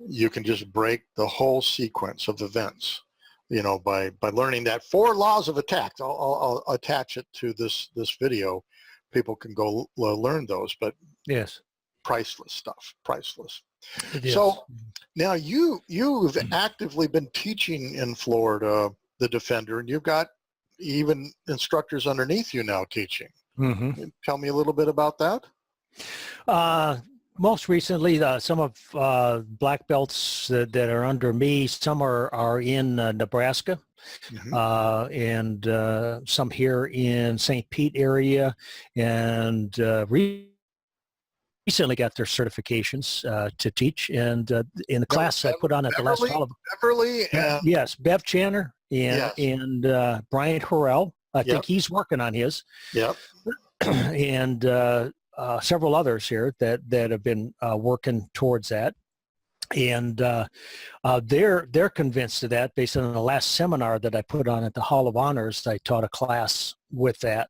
you can just break the whole sequence of events, by learning that 4 laws of attack. I'll attach it to this video. People can go learn those, but Yes, priceless stuff, priceless. it is. So now you've actively been teaching in Florida, the Defender, and you've got even instructors underneath you now teaching. Mm-hmm. Tell me a little bit about that. Most recently, some of black belts that are under me, some are in Nebraska, Mm-hmm. and some here in St. Pete area, and recently got their certifications to teach. And in the class I put on at the last fall of Beverly and yes, Bev Channer yes. and Brian Horrell. I think he's working on his. Yep. And several others here that have been working towards that. And they're convinced of that based on the last seminar that I put on at the Hall of Honors. I taught a class with that,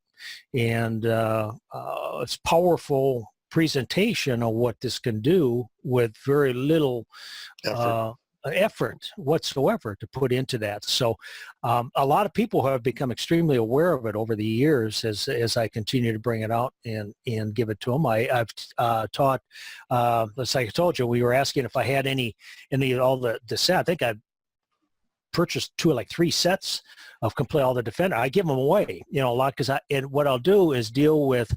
and it's powerful presentation of what this can do with very little effort whatsoever to put into that. So a lot of people have become extremely aware of it over the years as I continue to bring it out and give it to them. I've taught, as I told you, we were asking if I had any all the set. I think I purchased 3 sets of complete all the Defender. I give them away, a lot, and what I'll do is deal with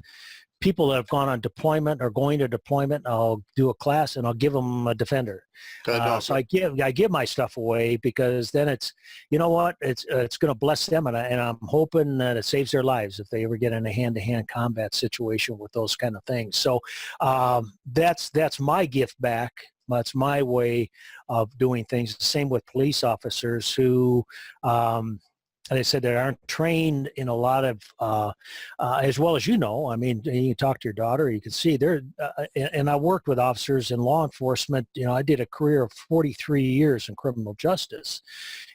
people that have gone on deployment or going to deployment. I'll do a class and I'll give them a Defender. So I give my stuff away, because then it's, it's going to bless them, and I'm hoping that it saves their lives if they ever get in a hand-to-hand combat situation with those kind of things. So that's my gift back. That's my way of doing things. Same with police officers who, they said they aren't trained in a lot of, as well as I mean, you talk to your daughter, you can see there, and I worked with officers in law enforcement. I did a career of 43 years in criminal justice.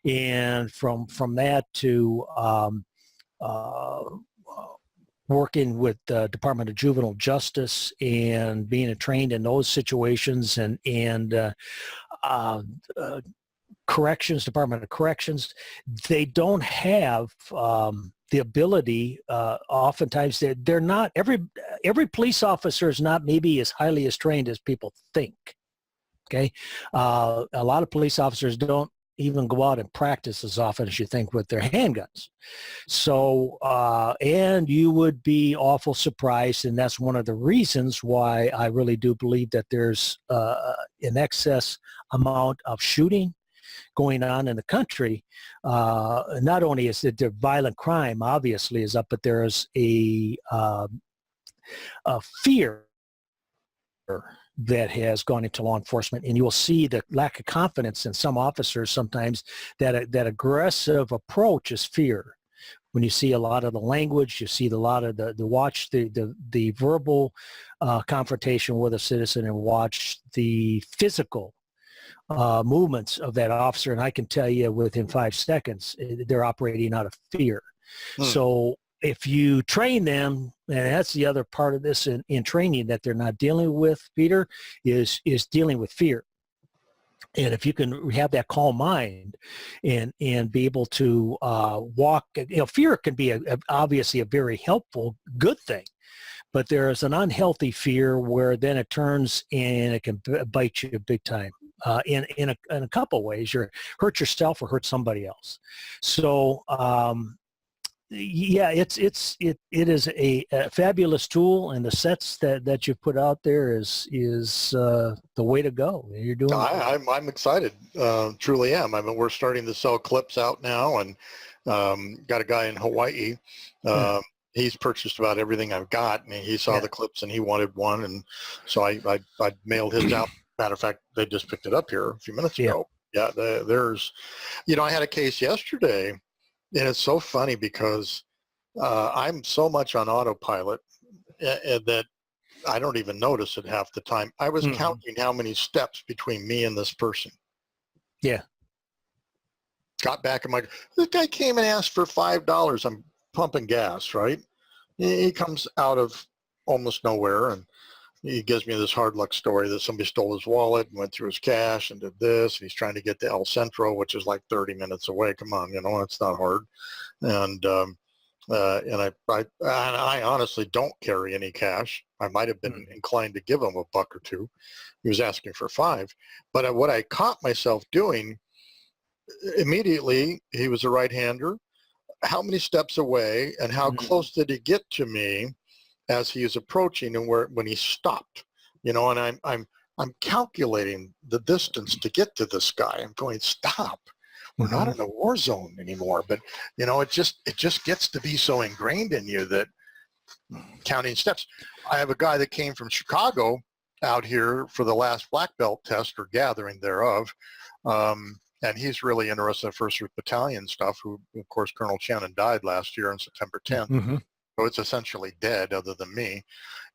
And from that to working with the Department of Juvenile Justice and being trained in those situations, and Department of Corrections, they don't have the ability. Oftentimes, they're not. Every police officer is not maybe as highly as trained as people think. Okay, a lot of police officers don't even go out and practice as often as you think with their handguns. So, and you would be awful surprised, and that's one of the reasons why I really do believe that there's an excess amount of shooting going on in the country. Not only is it the violent crime obviously is up, but there's a fear that has gone into law enforcement, and you will see the lack of confidence in some officers sometimes. That aggressive approach is fear. When you see a lot of the language, you see a lot of the verbal confrontation with a citizen, and watch the physical movements of that officer, and I can tell you within 5 seconds they're operating out of fear. So if you train them, and that's the other part of this in training that they're not dealing with, Peter, is dealing with fear. And if you can have that calm mind and be able to walk, fear can be obviously a very helpful, good thing. But there is an unhealthy fear where then it turns and it can bite you big time. In a couple of ways, you hurt yourself or hurt somebody else. So yeah, it is a fabulous tool, and the sets that you put out there is the way to go. You're doing. I'm excited. Truly am. I mean, we're starting to sell clips out now, and got a guy in Hawaii. He's purchased about everything I've got, and he saw the clips and he wanted one, and so I mailed his out. Matter of fact, they just picked it up here a few minutes ago. Yeah, there's, I had a case yesterday, and it's so funny because I'm so much on autopilot that I don't even notice it half the time. I was counting how many steps between me and this person. Yeah. Got back in my, this guy came and asked for $5. I'm pumping gas, right? He comes out of almost nowhere, and he gives me this hard luck story that somebody stole his wallet and went through his cash and did this. And he's trying to get to El Centro, which is like 30 minutes away. Come on, it's not hard. And I honestly don't carry any cash. I might have been inclined to give him $1 or $2. He was asking for $5. But what I caught myself doing immediately, he was a right-hander. How many steps away and how close did he get to me as he is approaching, and when he stopped, and I'm calculating the distance to get to this guy. I'm going, stop. We're not in a war zone anymore. But it just gets to be so ingrained in you that counting steps. I have a guy that came from Chicago out here for the last black belt test or gathering thereof. And he's really interested in 1st Route Battalion stuff, who, of course, Colonel Shannon died last year on September 10th. So it's essentially dead other than me.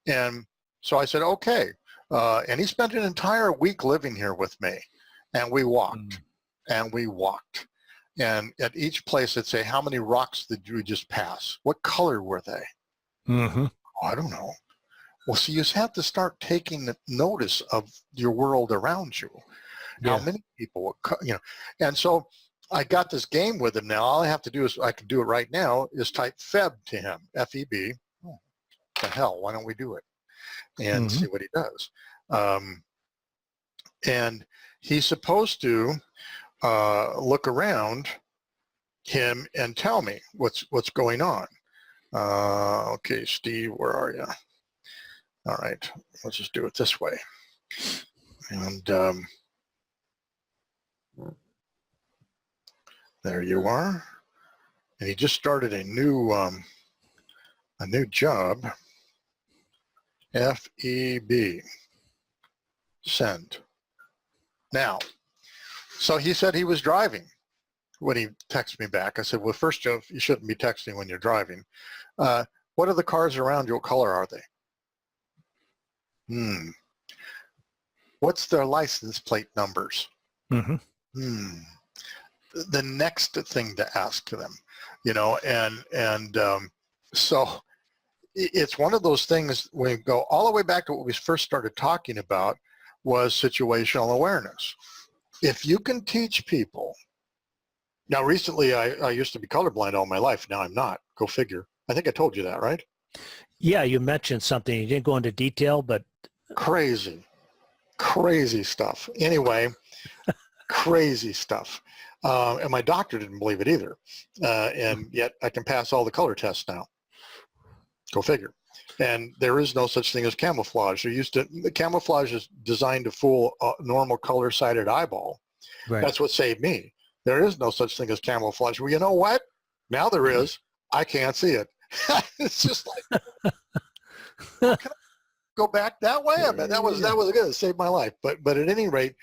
And so I said, okay. And he spent an entire week living here with me. And we walked and we walked. And at each place, I'd say, how many rocks did you just pass? What color were they? Oh, I don't know. Well, see, you have to start taking notice of your world around you. How many people, and so I got this game with him now. All I have to do is, I can do it right now, is type Feb to him, F-E-B. Oh, the hell, why don't we do it? And see what he does. And he's supposed to look around him and tell me what's going on. Okay, Steve, where are you? All right, let's just do it this way. And there you are. And he just started a new job. F-E-B. Send. Now, so he said he was driving when he texted me back. I said, well, first, Joe, you shouldn't be texting when you're driving. What are the cars around you? What color are they? What's their license plate numbers? The next thing to ask them, so it's one of those things. We go all the way back to what we first started talking about, was situational awareness. If you can teach people, now recently I used to be colorblind all my life. Now I'm not. Go figure. I think I told you that, right? Yeah, you mentioned something. You didn't go into detail, but crazy stuff. Anyway, crazy stuff. And my doctor didn't believe it either. And yet I can pass all the color tests now. Go figure. And there is no such thing as camouflage. The camouflage is designed to fool a normal color-sighted eyeball. Right. That's what saved me. There is no such thing as camouflage. Well, you know what? Now there is. I can't see it. It's just like, can I go back that way? I mean, that was good. It saved my life. But at any rate,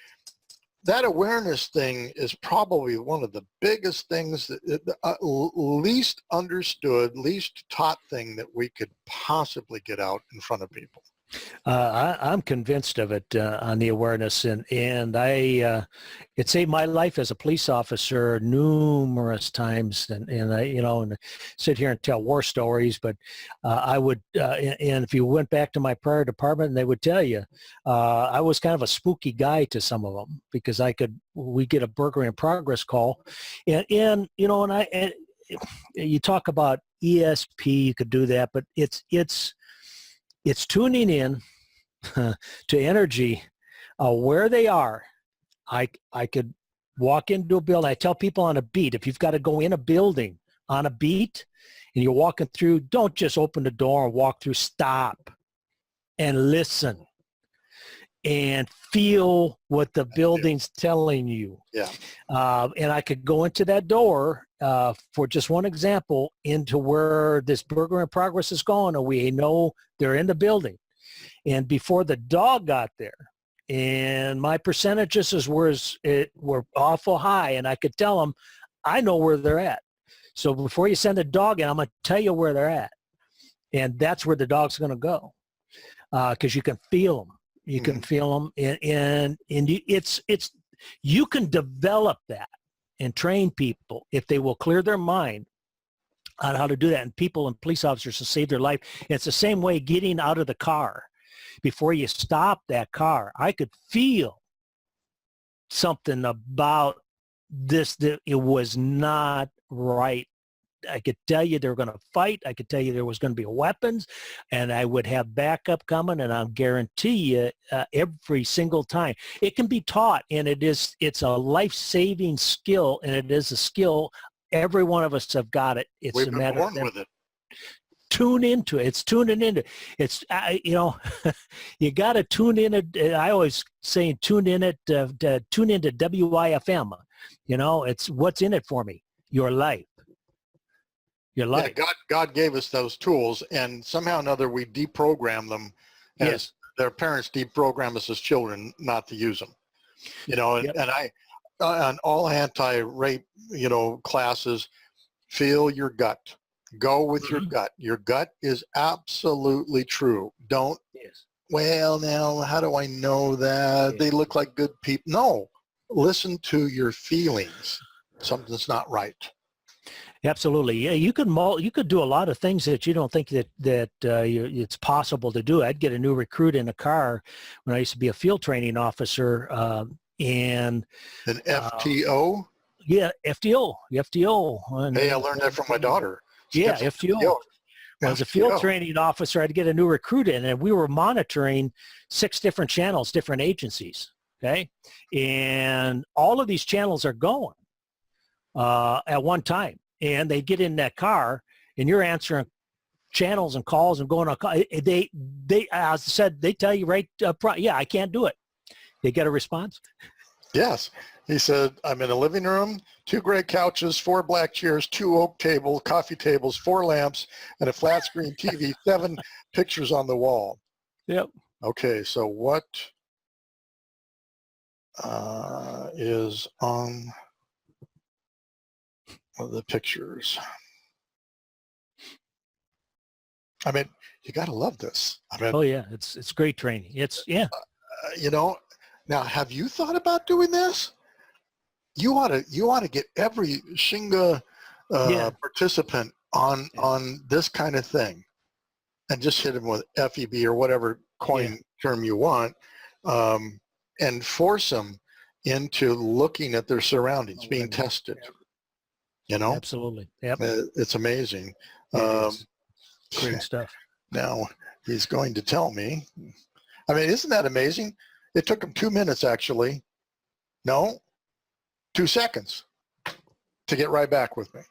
that awareness thing is probably one of the biggest things, that least understood, least taught thing that we could possibly get out in front of people. I'm convinced of it on the awareness, and I it saved my life as a police officer numerous times, and I and sit here and tell war stories. But I would, and if you went back to my prior department, they would tell you I was kind of a spooky guy to some of them, because we get a burglary in progress call, and you talk about ESP, you could do that, but it's tuning in to energy where they are. I could walk into a building. I tell people on a beat, if you've got to go in a building on a beat and you're walking through, don't just open the door and walk through. Stop and listen and feel what the building's telling you. Yeah. And I could go into that door, for just one example, into where this burglary in progress is going, and we know they're in the building. And before the dog got there, and my percentages were awful high, and I could tell them, I know where they're at. So before you send a dog in, I'm going to tell you where they're at. And that's where the dog's going to go, because you can feel them. You can feel them, and you can develop that. and train people if they will clear their mind on how to do that. And people and police officers to save their life. It's the same way getting out of the car. Before you stop that car, I could feel something about this, that it was not right. I could tell you they were going to fight. I could tell you there was going to be weapons, and I would have backup coming, and I'll guarantee you every single time. It can be taught, and it's a life-saving skill, and it is a skill. Every one of us have got it. It's We've a been matter born of with it. tune into it. It's tuning into it's you got to tune in it. I always say tune in it to tune into WIFM. It's what's in it for me. Your life. Your life. Yeah, God gave us those tools, and somehow or another we deprogram them as Yes. their parents deprogram us as children not to use them. And, Yep. and I, on all anti-rape, classes, feel your gut. Go with your gut. Your gut is absolutely true. Don't, Yes. well, now, how do I know that? Yeah. They look like good people. No, listen to your feelings. Something's not right. Absolutely. Yeah, you could do a lot of things that you don't think that it's possible to do. I'd get a new recruit in a car when I used to be a field training officer, and An FTO? yeah, FTO. And, Hey, I learned that from my daughter. Yeah, Skip's a FTO. When I was a field FTO. training officer, I'd get a new recruit in, and we were monitoring 6 different channels, different agencies. Okay, and all of these channels are going at one time. And they get in that car, and you're answering channels and calls and going on. They, as I said, they tell you right up front, yeah, I can't do it. They get a response? Yes. He said, I'm in a living room, 2 gray couches, 4 black chairs, 2 oak tables, coffee tables, 4 lamps, and a flat screen TV, 7 pictures on the wall. Yep. Okay, so what is on the pictures? I mean, you got to love this. I mean, Oh yeah, it's great training. It's now have you thought about doing this? You ought to get every Shinga participant on this kind of thing, and just hit them with FEB or whatever coin term you want, and force them into looking at their surroundings, being tested. Absolutely. Yep. It's amazing. It's great stuff. Now he's going to tell me. I mean, isn't that amazing? It took him 2 minutes, actually. No, 2 seconds to get right back with me.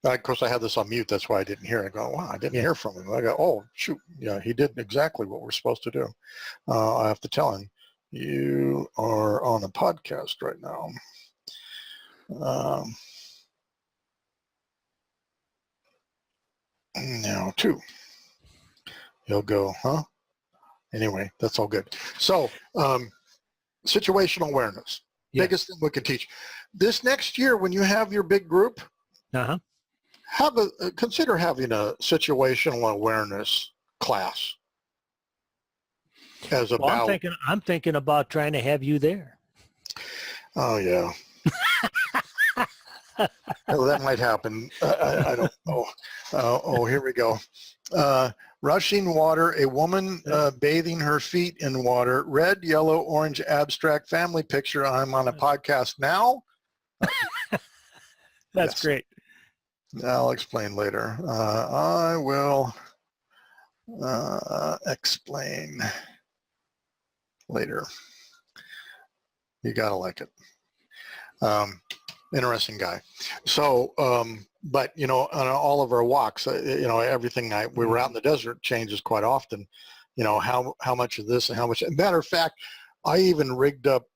Of course, I had this on mute. That's why I didn't hear it. I go, wow, I didn't hear from him. I go, oh, shoot. Yeah, he did exactly what we're supposed to do. I have to tell him, you are on a podcast right now. Now, 2. He'll go, huh? Anyway, that's all good. So, situational awareness. Yeah. Biggest thing we could teach. This next year, when you have your big group, Uh-huh. consider having a situational awareness class. Well, I'm thinking about trying to have you there. Oh yeah. Well, that might happen. I don't know. Oh, here we go. Rushing water, a woman bathing her feet in water, red, yellow, orange, abstract family picture. I'm on a podcast now. That's great. I'll explain later. I will explain later. You gotta like it. Interesting guy. So, but on all of our walks, everything we were out in the desert changes quite often. How much of this and how much. Matter of fact, I even rigged up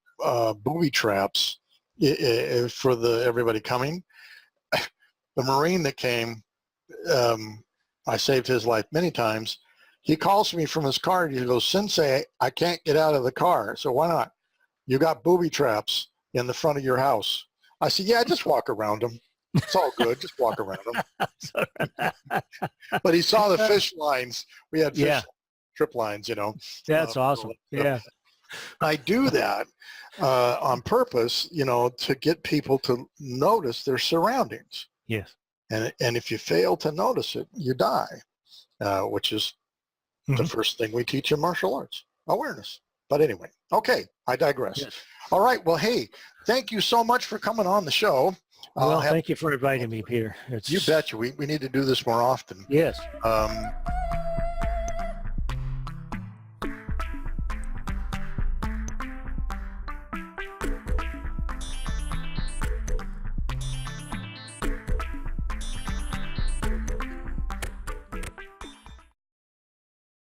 booby traps for everybody coming. The Marine that came, I saved his life many times. He calls me from his car and he goes, Sensei, I can't get out of the car. So why not? You got booby traps in the front of your house. I said, yeah, just walk around them. It's all good. Just walk around them. But he saw the fish lines. We had fish trip lines, That's awesome. Yeah. I do that on purpose, to get people to notice their surroundings. Yes. And if you fail to notice it, you die, which is the first thing we teach in martial arts, awareness. But anyway, okay, I digress. Yes. All right, well, hey, thank you so much for coming on the show. Well, thank you for inviting me, Peter. You betcha. We need to do this more often. Yes.